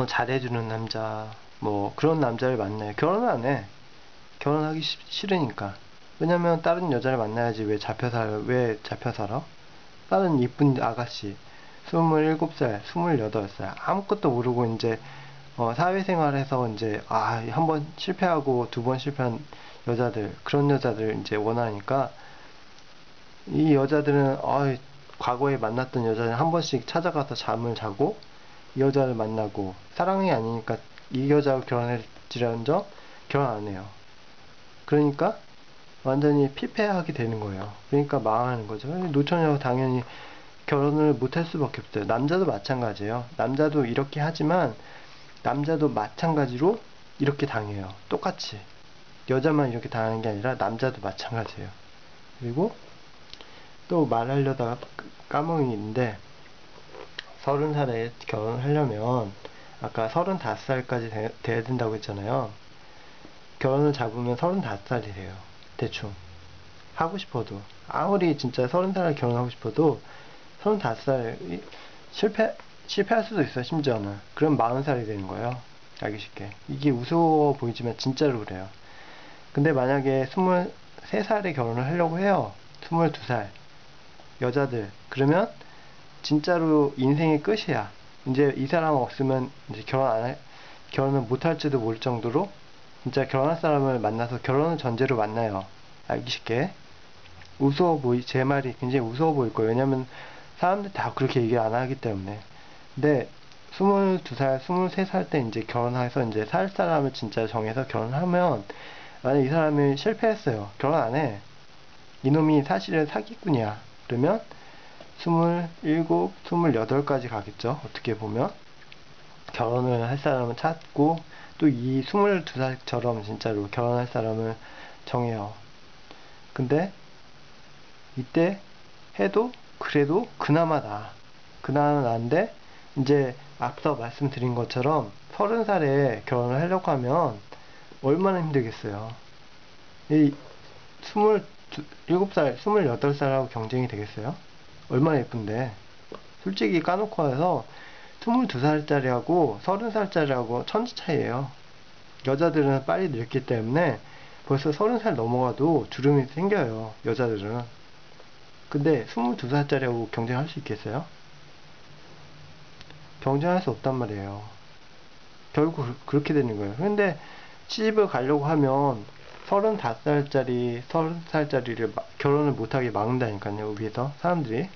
Speaker 1: 잘해주는 남자, 뭐 그런 남자를 만나요. 결혼은 안 해. 결혼하기 싫으니까. 왜냐면 다른 여자를 만나야지. 왜 잡혀 살아? 다른 이쁜 아가씨 27살 28살 아무것도 모르고 이제 사회생활에서 이제 한번 실패하고 두 번 실패한 여자들, 그런 여자들 이제 원하니까, 이 여자들은 과거에 만났던 여자를 한 번씩 찾아가서 잠을 자고 이 여자를 만나고, 사랑이 아니니까 이 여자와 결혼할지언정 결혼 안 해요. 그러니까 완전히 피폐하게 되는 거예요. 그러니까 망하는 거죠. 노처녀가 당연히 결혼을 못할 수밖에 없어요. 남자도 마찬가지예요. 남자도 이렇게 하지만 남자도 마찬가지로 이렇게 당해요. 똑같이. 여자만 이렇게 당하는 게 아니라 남자도 마찬가지예요. 그리고 또 말하려다가 까먹었는데, 30살에 결혼을 하려면 아까 35살까지 돼야 된다고 했잖아요. 결혼을 잡으면 35살이 돼요. 대충. 하고 싶어도. 아무리 진짜 30살에 결혼하고 싶어도 35살 실패할 수도 있어요. 심지어는. 그럼 40살이 되는 거예요. 알기 쉽게. 이게 우스워 보이지만 진짜로 그래요. 근데 만약에 23살에 결혼을 하려고 해요. 22살 여자들. 그러면 진짜로 인생의 끝이야. 이제 이 사람 없으면 이제 결혼을 못 할지도 모를 정도로 진짜 결혼할 사람을 만나서 결혼을 전제로 만나요. 알기 쉽게. 제 말이 굉장히 우스워 보일 거예요. 왜냐면 사람들 다 그렇게 얘기를 안 하기 때문에. 근데 22살, 23살 때 이제 결혼해서 이제 살 사람을 진짜 정해서 결혼하면, 만약 이 사람이 실패했어요. 결혼 안 해. 이놈이 사실은 사기꾼이야. 그러면 27, 28까지 가겠죠. 어떻게 보면. 결혼을 할 사람을 찾고, 또 이 22살처럼 진짜로 결혼할 사람을 정해요. 근데 이때 해도 그래도 그나마 나은데 이제 앞서 말씀드린 것처럼 30살에 결혼을 하려고 하면 얼마나 힘들겠어요. 이 27살, 28살하고 경쟁이 되겠어요? 얼마나 예쁜데. 솔직히 까놓고 해서 22살짜리하고 30살짜리하고 천지 차이예요. 여자들은 빨리 늙기 때문에 벌써 30살 넘어가도 주름이 생겨요. 여자들은. 근데 22살짜리하고 경쟁할 수 있겠어요? 경쟁할 수 없단 말이에요. 결국 그렇게 되는 거예요. 근데 시집을 가려고 하면 35살짜리, 30살짜리를 결혼을 못하게 막는다니까요. 위에서 사람들이.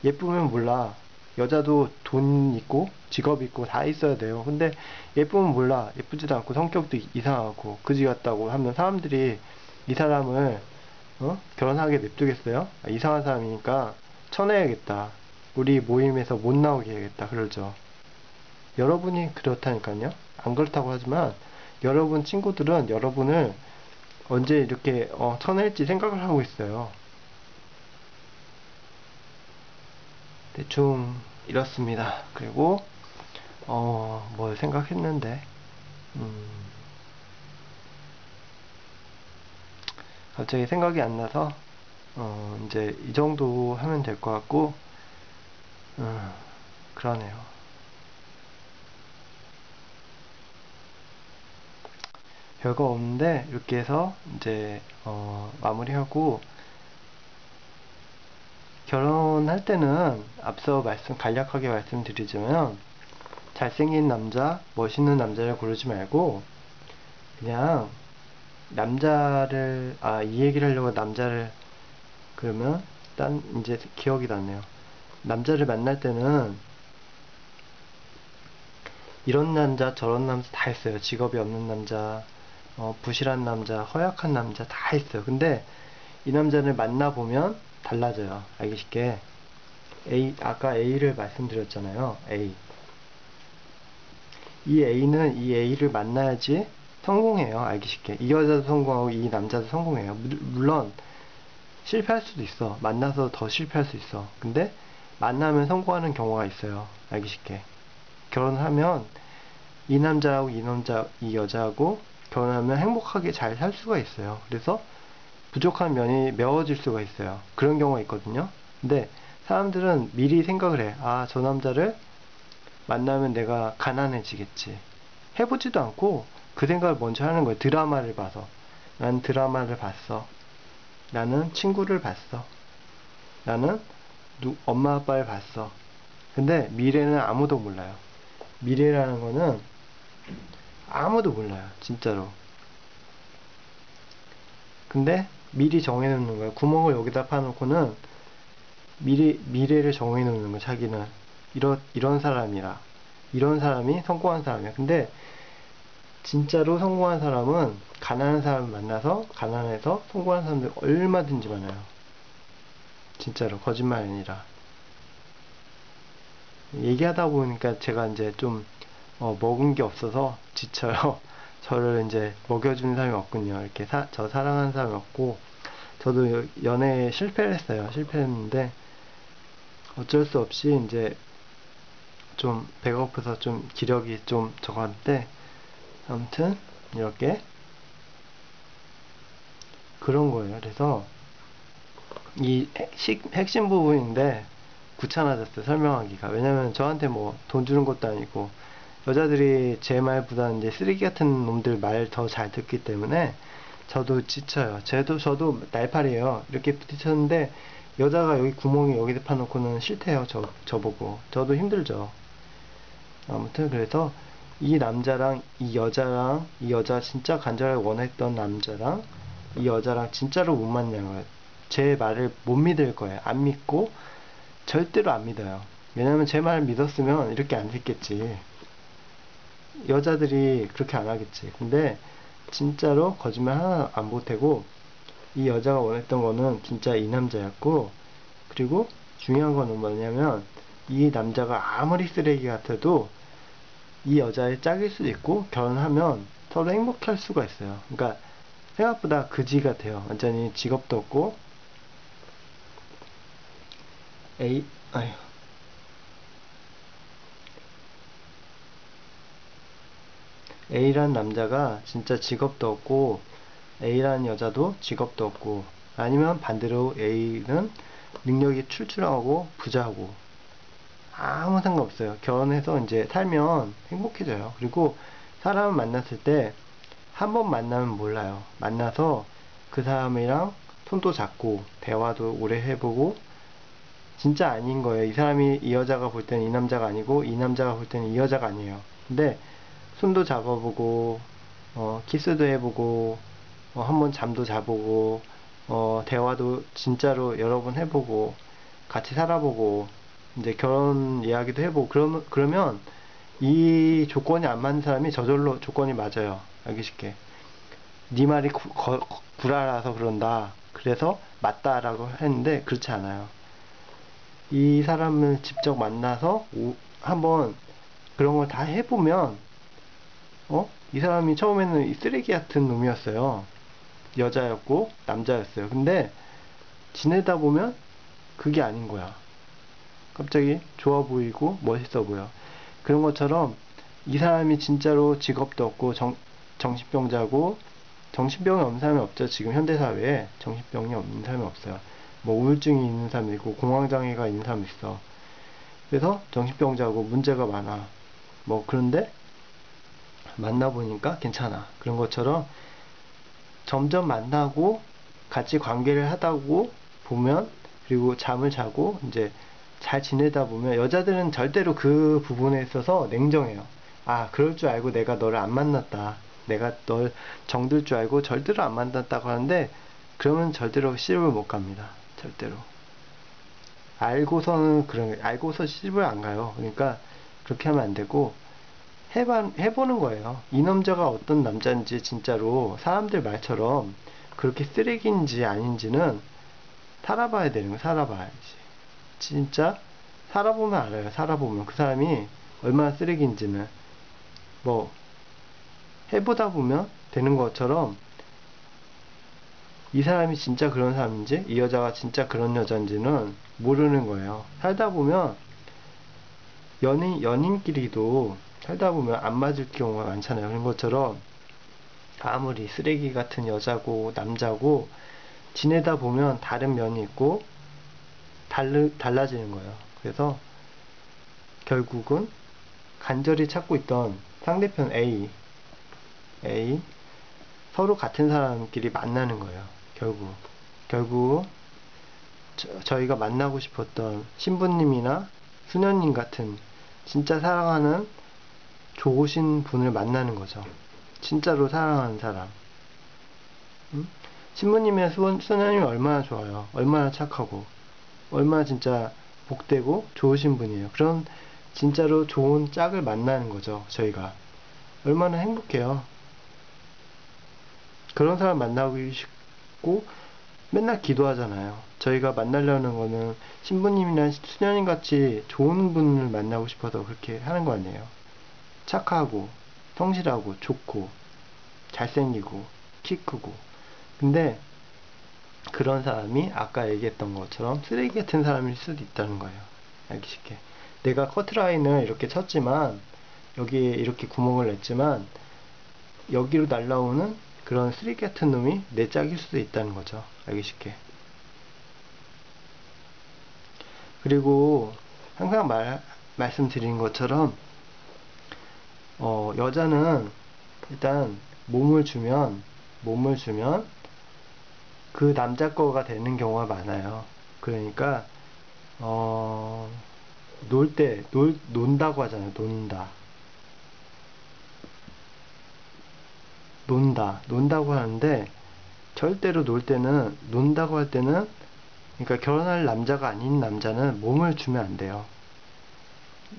Speaker 1: 예쁘면 몰라. 여자도 돈 있고 직업 있고 다 있어야 돼요. 근데 예쁘면 몰라. 예쁘지도 않고 성격도 이상하고 그지 같다고 하면 사람들이 이 사람을 결혼하게 냅두겠어요? 이상한 사람이니까 쳐내야겠다. 우리 모임에서 못 나오게 해야겠다. 그러죠. 여러분이 그렇다니까요. 안 그렇다고 하지만 여러분 친구들은 여러분을 언제 이렇게 쳐낼지 생각을 하고 있어요. 대충 이렇습니다. 그리고 뭘 생각했는데 갑자기 생각이 안 나서 이제 이 정도 하면 될 것 같고 그러네요. 별거 없는데 이렇게 해서 이제 마무리하고, 결혼할 때는 앞서 간략하게 말씀드리자면 잘생긴 남자, 멋있는 남자를 고르지 말고 그냥 남자를 이 얘기를 하려고 남자를 그러면 이제 기억이 나네요. 남자를 만날 때는 이런 남자 저런 남자 다 있어요. 직업이 없는 남자, 부실한 남자, 허약한 남자 다 있어요. 근데 이 남자를 만나보면 달라져요. 알기 쉽게. 아까 A를 말씀드렸잖아요. 이 A는 이 A를 만나야지 성공해요. 알기 쉽게. 이 여자도 성공하고 이 남자도 성공해요. 물론 실패할 수도 있어. 만나서 더 실패할 수 있어. 근데 만나면 성공하는 경우가 있어요. 알기 쉽게. 결혼하면 이 남자하고 이 여자하고 결혼하면 행복하게 잘 살 수가 있어요. 그래서 부족한 면이 메워질 수가 있어요. 그런 경우가 있거든요. 근데 사람들은 미리 생각을 해. 저 남자를 만나면 내가 가난해지겠지. 해보지도 않고 그 생각을 먼저 하는 거예요. 드라마를 봐서. 난 드라마를 봤어. 나는 친구를 봤어. 나는 엄마 아빠를 봤어. 근데 미래는 아무도 몰라요. 미래라는 거는 아무도 몰라요. 진짜로. 근데 미리 정해놓는 거예요. 구멍을 여기다 파놓고는 미래를 정해놓는 거예요. 자기는 이런 사람이라, 이런 사람이 성공한 사람이야. 근데 진짜로 성공한 사람은 가난한 사람을 만나서 가난해서 성공한 사람들 얼마든지 많아요. 진짜로 거짓말 아니라. 얘기하다 보니까 제가 이제 좀 먹은 게 없어서 지쳐요. 저를 이제 먹여주는 사람이 없군요. 이렇게 저 사랑하는 사람이 없고, 저도 연애에 실패를 했어요. 실패했는데 어쩔 수 없이 이제 좀 배가 고파서 좀 기력이 좀 적었는데, 아무튼 이렇게 그런 거예요. 그래서 이 핵심 부분인데 귀찮아졌어요. 설명하기가. 왜냐면 저한테 뭐 돈 주는 것도 아니고, 여자들이 제 말보다는 이제 쓰레기 같은 놈들 말 더 잘 듣기 때문에 저도 지쳐요. 저도 날파리에요. 이렇게 부딪혔는데 여자가 여기 구멍이 여기다 파놓고는 싫대요. 저보고. 저도 힘들죠. 아무튼 그래서 이 남자랑 이 여자 진짜 간절하게 원했던 남자랑 이 여자랑 진짜로 못 만나는 거예요. 제 말을 못 믿을 거예요. 안 믿고 절대로 안 믿어요. 왜냐면 제 말을 믿었으면 이렇게 안 됐겠지. 여자들이 그렇게 안 하겠지. 근데 진짜로 거짓말 하나 안 보태고 이 여자가 원했던 거는 진짜 이 남자였고, 그리고 중요한 거는 뭐냐면 이 남자가 아무리 쓰레기 같아도 이 여자의 짝일 수도 있고, 결혼하면 서로 행복할 수가 있어요. 그러니까 생각보다 그지 같아요. 완전히 직업도 없고. A 아휴 A란 남자가 진짜 직업도 없고, A라는 여자도 직업도 없고, 아니면 반대로 A는 능력이 출중하고 부자고, 아무 상관없어요. 결혼해서 이제 살면 행복해져요. 그리고 사람을 만났을 때 한 번 만나면 몰라요. 만나서 그 사람이랑 손도 잡고 대화도 오래 해보고, 진짜 아닌 거예요. 이 사람이, 이 여자가 볼 때는 이 남자가 아니고, 이 남자가 볼 때는 이 여자가 아니에요. 근데 손도 잡아보고, 키스도 해보고, 한번 잠도 자보고, 대화도 진짜로 여러 번 해보고, 같이 살아보고, 이제 결혼 이야기도 해보고, 그러면 이 조건이 안 맞는 사람이 저절로 조건이 맞아요. 알기 쉽게. 네 말이 구라라서 그런다. 그래서 맞다라고 했는데, 그렇지 않아요. 이 사람을 직접 만나서 한번 그런 걸 다 해보면, 이 사람이 처음에는 이 쓰레기 같은 놈이었어요. 여자였고 남자였어요. 근데 지내다 보면 그게 아닌 거야. 갑자기 좋아 보이고 멋있어 보여. 그런 것처럼 이 사람이 진짜로 직업도 없고 정신병자고, 정신병이 없는 사람이 없죠. 지금 현대사회에 정신병이 없는 사람이 없어요. 뭐 우울증이 있는 사람도 있고 공황장애가 있는 사람도 있어. 그래서 정신병자고 문제가 많아. 뭐 그런데 만나보니까 괜찮아. 그런 것처럼 점점 만나고 같이 관계를 하다고 보면, 그리고 잠을 자고 이제 잘 지내다 보면, 여자들은 절대로 그 부분에 있어서 냉정해요. 아, 그럴 줄 알고 내가 너를 안 만났다. 내가 널 정들 줄 알고 절대로 안 만났다고 하는데, 그러면 절대로 시집을 못 갑니다. 절대로. 알고서 시집을 안 가요. 그러니까 그렇게 하면 안 되고, 해보는 거예요. 이 남자가 어떤 남자인지 진짜로 사람들 말처럼 그렇게 쓰레기인지 아닌지는 살아봐야 되는 거예요. 살아봐야지. 진짜 살아보면 알아요. 살아보면 그 사람이 얼마나 쓰레기인지는. 뭐 해보다 보면 되는 것처럼, 이 사람이 진짜 그런 사람인지, 이 여자가 진짜 그런 여자인지는 모르는 거예요. 살다 보면 연인끼리도 살다 보면 안 맞을 경우가 많잖아요. 그런 것처럼 아무리 쓰레기 같은 여자고 남자고 지내다 보면 다른 면이 있고 달라지는 거예요. 그래서 결국은 간절히 찾고 있던 상대편 A 서로 같은 사람끼리 만나는 거예요. 결국 저희가 만나고 싶었던 신부님이나 수녀님 같은 진짜 사랑하는 좋으신 분을 만나는 거죠. 진짜로 사랑하는 사람. 신부님이나 수녀님이 얼마나 좋아요. 얼마나 착하고, 얼마나 진짜 복되고 좋으신 분이에요. 그런 진짜로 좋은 짝을 만나는 거죠. 저희가 얼마나 행복해요. 그런 사람 만나고 싶고 맨날 기도하잖아요. 저희가 만나려는 거는 신부님이나 수녀님 같이 좋은 분을 만나고 싶어서 그렇게 하는 거 아니에요. 착하고 성실하고 좋고 잘생기고 키 크고. 근데 그런 사람이 아까 얘기했던 것처럼 쓰레기 같은 사람일 수도 있다는 거예요. 알기 쉽게. 내가 커트라인을 이렇게 쳤지만, 여기에 이렇게 구멍을 냈지만, 여기로 날라오는 그런 쓰레기 같은 놈이 내 짝일 수도 있다는 거죠. 알기 쉽게. 그리고 항상 말씀드린 것처럼, 여자는 일단 몸을 주면 그 남자 거가 되는 경우가 많아요. 그러니까 논다고 하잖아요. 논다고 하는데, 절대로 논다고 할 때는, 그러니까 결혼할 남자가 아닌 남자는 몸을 주면 안 돼요.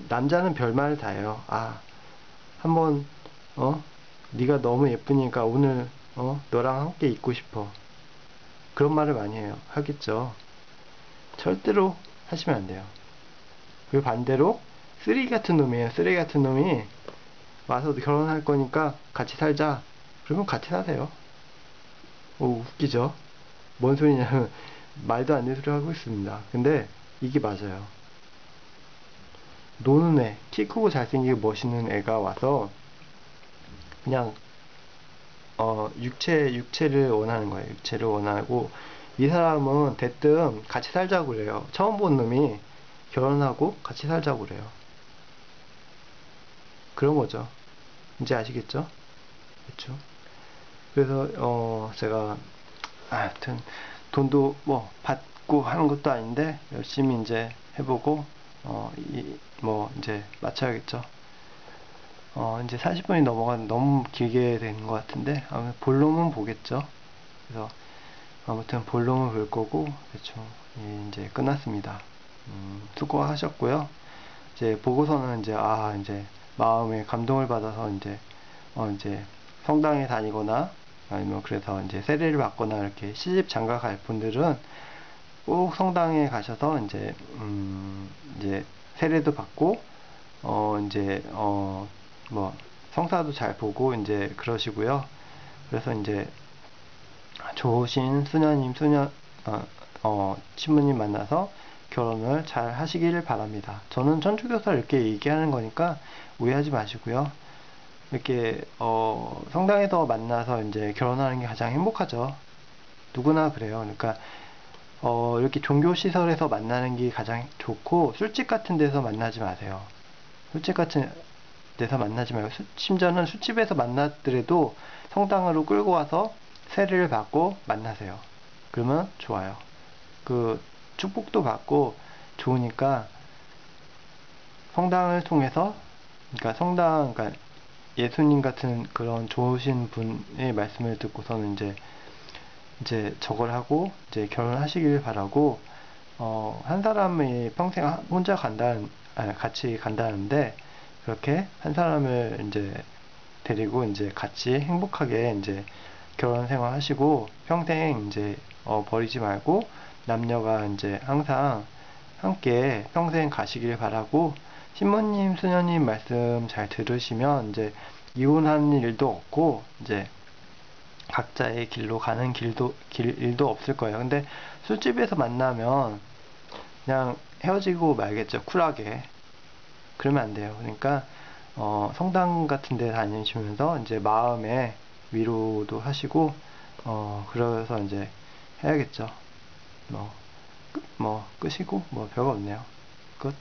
Speaker 1: 남자는 별말을 다 해요. 아, 한번 네가 너무 예쁘니까 오늘 너랑 함께 있고 싶어. 그런 말을 많이 해요. 하겠죠. 절대로 하시면 안 돼요. 그리고 반대로 쓰레기 같은 놈이에요. 쓰레기 같은 놈이 와서 결혼할 거니까 같이 살자. 그러면 같이 사세요. 웃기죠? 뭔 소리냐면 말도 안 되는 소리 하고 있습니다. 근데 이게 맞아요. 노는 애, 키 크고 잘생기고 멋있는 애가 와서 그냥 육체를 원하는 거예요. 육체를 원하고, 이 사람은 대뜸 같이 살자고 그래요. 처음 본 놈이 결혼하고 같이 살자고 그래요. 그런 거죠. 이제 아시겠죠? 그렇죠? 그래서 제가 하여튼 돈도 뭐 받고 하는 것도 아닌데 열심히 이제 해보고 뭐 이제 마쳐야겠죠. 이제 40분이 넘어간 너무 길게 된 것 같은데 아무튼 본론은 보겠죠. 그래서 아무튼 본론을 볼 거고 대충 이제 끝났습니다. 수고하셨고요. 이제 보고서는 이제 마음에 감동을 받아서 이제 성당에 다니거나 아니면 그래서 이제 세례를 받거나 이렇게 시집 장가 갈 분들은 꼭 성당에 가셔서 이제 세례도 받고 뭐 성사도 잘 보고 이제 그러시고요. 그래서 이제 좋으신 신부님 만나서 결혼을 잘 하시기를 바랍니다. 저는 천주교사 이렇게 얘기하는 거니까 오해하지 마시고요. 이렇게 성당에서 만나서 이제 결혼하는 게 가장 행복하죠. 누구나 그래요. 그러니까 이렇게 종교 시설에서 만나는 게 가장 좋고, 술집 같은 데서 만나지 마세요. 술집 같은 데서 만나지 말고, 심지어는 술집에서 만났더라도 성당으로 끌고 와서 세례를 받고 만나세요. 그러면 좋아요. 그 축복도 받고 좋으니까 성당을 통해서, 그러니까 예수님 같은 그런 좋으신 분의 말씀을 듣고서는 이제 저걸 하고 이제 결혼하시길 바라고, 한 사람이 평생 혼자 같이 간다는데, 그렇게 한 사람을 이제 데리고 이제 같이 행복하게 이제 결혼 생활 하시고 평생 이제 버리지 말고 남녀가 이제 항상 함께 평생 가시길 바라고, 신부님, 수녀님 말씀 잘 들으시면 이제 이혼하는 일도 없고 이제 각자의 길로 가는 일도 없을 거예요. 근데 술집에서 만나면 그냥 헤어지고 말겠죠. 쿨하게. 그러면 안 돼요. 그러니까 성당 같은 데 다니시면서 이제 마음의 위로도 하시고 그래서 이제 해야겠죠. 뭐 끝이고 뭐 별거 없네요. 끝.